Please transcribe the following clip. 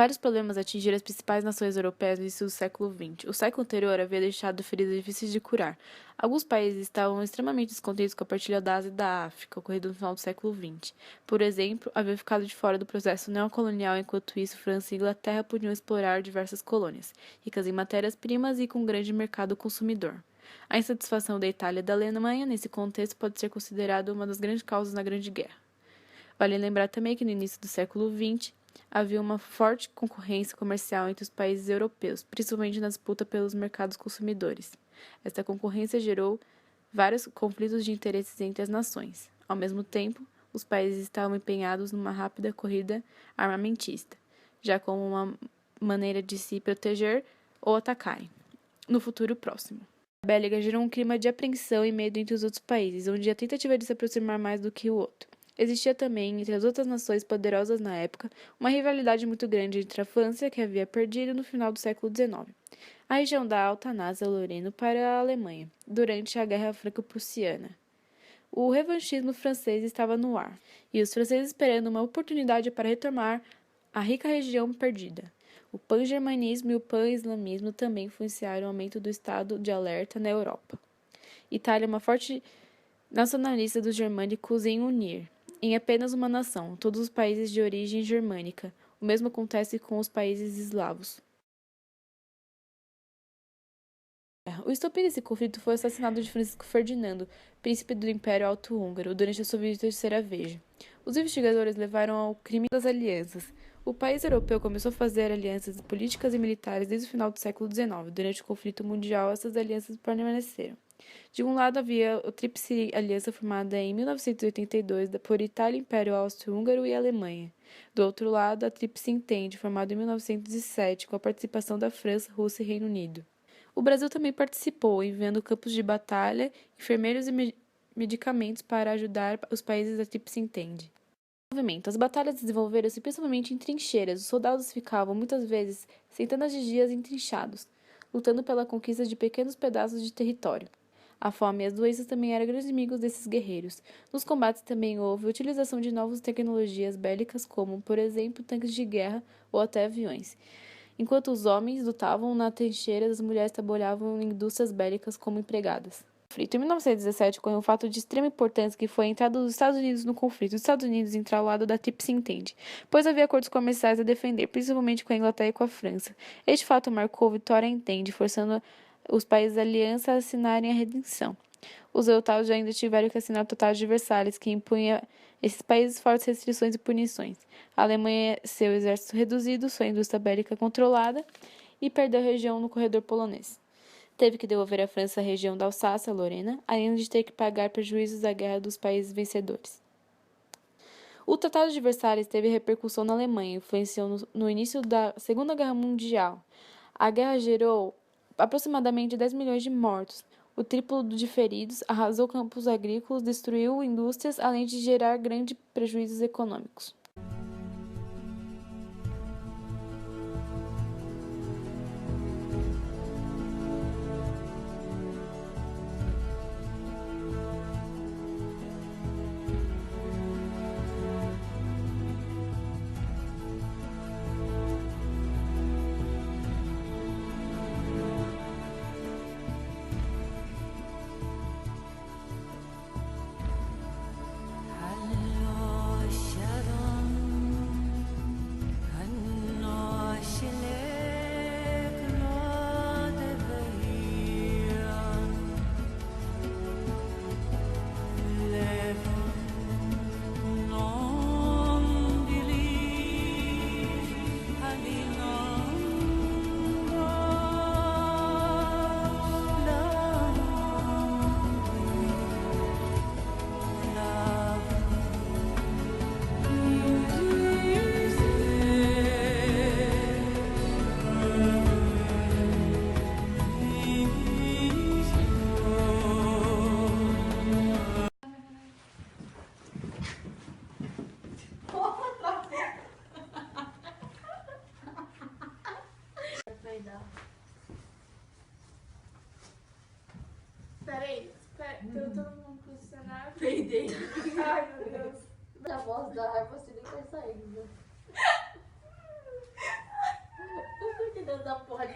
Vários problemas atingiram as principais nações europeias no início do século XX. O século anterior havia deixado feridas difíceis de curar. Alguns países estavam extremamente descontentes com a partilha da Ásia e da África, ocorrida no final do século XX. Por exemplo, havia ficado de fora do processo neocolonial, enquanto isso, França e Inglaterra podiam explorar diversas colônias, ricas em matérias-primas e com um grande mercado consumidor. A insatisfação da Itália e da Alemanha, nesse contexto, pode ser considerada uma das grandes causas da Grande Guerra. Vale lembrar também que no início do século XX, havia uma forte concorrência comercial entre os países europeus, principalmente na disputa pelos mercados consumidores. Esta concorrência gerou vários conflitos de interesses entre as nações. Ao mesmo tempo, os países estavam empenhados numa rápida corrida armamentista, já como uma maneira de se proteger ou atacarem no futuro próximo. A bélica gerou um clima de apreensão e medo entre os outros países, onde a tentativa de se aproximar mais do que o outro. Existia também, entre as outras nações poderosas na época, uma rivalidade muito grande entre a França, que havia perdido no final do século XIX, a região da Alta Alsácia-Lorena para a Alemanha, durante a Guerra Franco-Prussiana. O revanchismo francês estava no ar, e os franceses esperando uma oportunidade para retomar a rica região perdida. O pan-germanismo e o pan-islamismo também influenciaram o aumento do estado de alerta na Europa. Itália é uma forte nacionalista dos germânicos em unir em apenas uma nação todos os países de origem germânica. O mesmo acontece com os países eslavos. O estopim desse conflito foi o assassinato de Francisco Ferdinando, príncipe do Império Austro-Húngaro, durante a sua 23ª Veja. Os investigadores levaram ao crime das alianças. O país europeu começou a fazer alianças políticas e militares desde o final do século XIX. Durante o conflito mundial, essas alianças permaneceram. De um lado havia a Tríplice Aliança formada em 1982 por Itália, Império Austro-Húngaro e Alemanha. Do outro lado, a Tríplice Entente, formada em 1907 com a participação da França, Rússia e Reino Unido. O Brasil também participou, enviando campos de batalha, enfermeiros e medicamentos para ajudar os países da Tríplice Entente. As batalhas desenvolveram-se principalmente em trincheiras. Os soldados ficavam, muitas vezes, centenas de dias entrinchados, lutando pela conquista de pequenos pedaços de território. A fome e as doenças também eram grandes inimigos desses guerreiros. Nos combates também houve a utilização de novas tecnologias bélicas, como, por exemplo, tanques de guerra ou até aviões. Enquanto os homens lutavam na trincheira, as mulheres trabalhavam em indústrias bélicas como empregadas. Em 1917, ocorreu um fato de extrema importância que foi a entrada dos Estados Unidos no conflito. Os Estados Unidos entraram ao lado da Tríplice Entente, pois havia acordos comerciais a defender, principalmente com a Inglaterra e com a França. Este fato marcou a vitória Entente, forçando os países da aliança a assinarem a rendição. Os europeus ainda tiveram que assinar o Tratado de Versalhes, que impunha esses países fortes restrições e punições. A Alemanha, seu exército reduzido, sua indústria bélica controlada e perdeu a região no corredor polonês. Teve que devolver à França a região da Alsácia-Lorena, além de ter que pagar prejuízos da guerra dos países vencedores. O Tratado de Versalhes teve repercussão na Alemanha, influenciou no início da Segunda Guerra Mundial. A guerra gerou aproximadamente 10 milhões de mortos, o triplo de feridos, arrasou campos agrícolas, destruiu indústrias, além de gerar grandes prejuízos econômicos. Peraí, tá todo mundo posicionado? Peidei. Ai, meu Deus. A voz da raiva você nem vai sair, né? dentro da porra de...